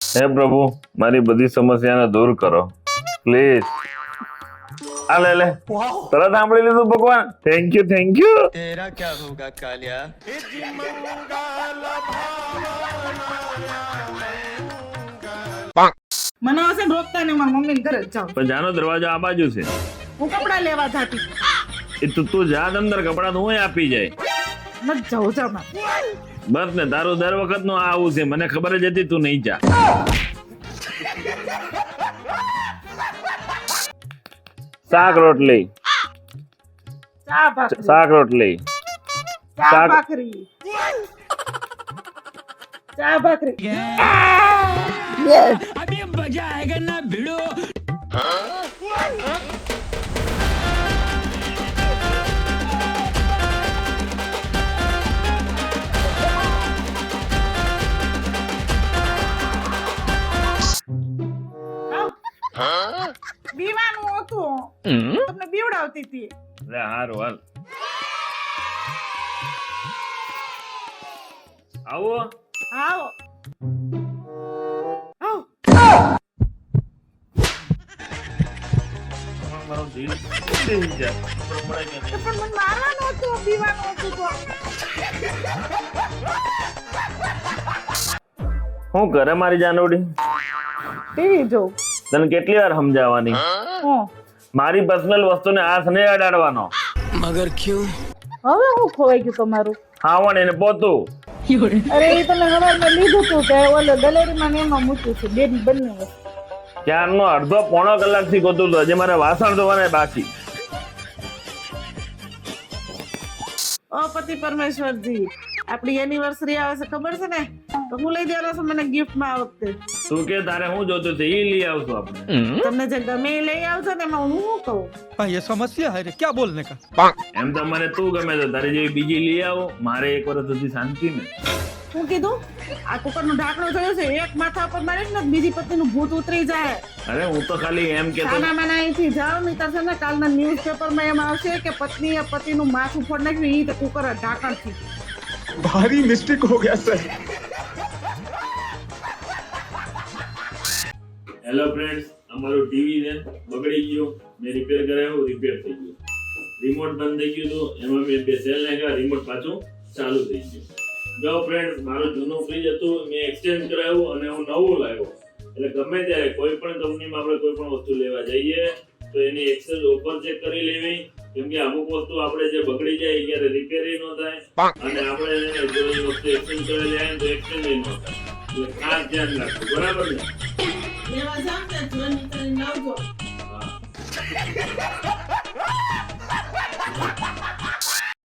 હે પ્રભુ મારી બધી સમસ્યાને દૂર કરો પ્લીઝ. આ લે તરત સાંભળી લીધું ભગવાન. થેન્ક યુ तेरा क्या होगा कालिया મને હશે ને રોકતા ને મારા મમ્મી ઘરે જ જાઉં. પણ જાનો દરવાજો આ બાજુ છે. હું કપડા લેવા જાતી એ તું જા અંદર કપડા તો હું આપી જાય. નથી જાઉં જામાં. બસ ને તારું દર વખત નું આવું છે મને ખબર જ હતી તું નહીં જા. શાક રોટલી ચા ભાખરી શાક રોટલી ચા શાક- ભાખરી ચા ભાખરી अभी मजा आएगा ना भिड़ो. બીવાનું હતું તમને બીવડાવતી હતી. લે હારું હાલ આવો. આવો આવો. મારો દિલ બેસી જાય. પણ મને મારવાનું હતું બીવાનું હતું તો હું કરે મારી જાનવડી ટીવી જોઉં. તને કેટલી વાર સમજાવવાની હું મારી પર્સનલ વસ્તુને હાથ નહીં અડાડવાનો. मगर क्यों હવે હું ખોવાઈ ગયું તમારું. ખાવણ એને પોતું. અરે એ તમે હવારમાં લીધું હતું કે ઓલો ગલેરીમાં ને એમાં મૂક્યું છે બે બંને વસ્તુ. ક્યારનો અડધો પોણો કલાક થી ગોતું તો હજી મારે વાસણ ધોવાના બાકી. ઓ પતિ પરમેશ્વરજી આપણી એનિવર્સરી આવે છે ખબર છે ને તો હું લઈ દેવાનો છું મને ગિફ્ટમાં આ વખતે. તું કે તારે હું જોતું છે એ લઈ આવશું આપણે. તમને જે ગમે એ લઈ આવજો ને એમાં હું શું કહું. ये समस्या है रे क्या बोलने का. એમ તો મને તું ગમે તો તારી જેવી બીજી લઈ આવો. મારે એક વર્ષ સુધી શાંતિ ને. શું કીધું આ કુકરનું ઢાંકણું જોયું છે એક માથા ઉપર મારીશ ને બીજી પત્નીનું ભૂત ઉતરી જાય. અરે હું તો ખાલી એમ કેતો ખાના માના અહીંથી જાઓ નહીંતર છે ને કાલના ન્યૂઝપેપરમાં એમ આવશે કે પત્નીએ પતિનું માથું ફોડ નાખ્યું ઈ તો કુકર ઢાંકણથી. भारी मिस्टेक हो गया सर. હેલો ફ્રેન્ડ્સ અમારું ટીવી ને બગડી ગયું મેં રિપેર કરાવ્યું રિપેર થઈ ગયું. રિમોટ બંધ થઈ ગયું હતું એમાં મેં બે સેલ નાખ્યા રિમોટ પાછું ચાલુ થઈ ગયું. જો ફ્રેન્ડ્સ મારું જૂનું ફ્રીજ હતું મેં એક્સચેન્જ કરાવ્યું અને હું નવું લાવ્યો. એટલે ગમે ત્યારે કોઈ પણ કંપનીમાં આપણે કોઈ પણ વસ્તુ લેવા જઈએ તો એની એક્સચેન્જ ઓફર ચેક કરી લેવી. કેમ કે અમુક વસ્તુ આપણે જે બગડી જાય ત્યારે રિપેર ન થાય અને આપણે જો એ વસ્તુ એક્સચેન્જ કરેલી આવે તો એક્સચેન્જ ન થાય. એટલે ખાસ ધ્યાન રાખવું બરાબર ને. લેવા જાવ ને જોઈને કરીને આવજો. હા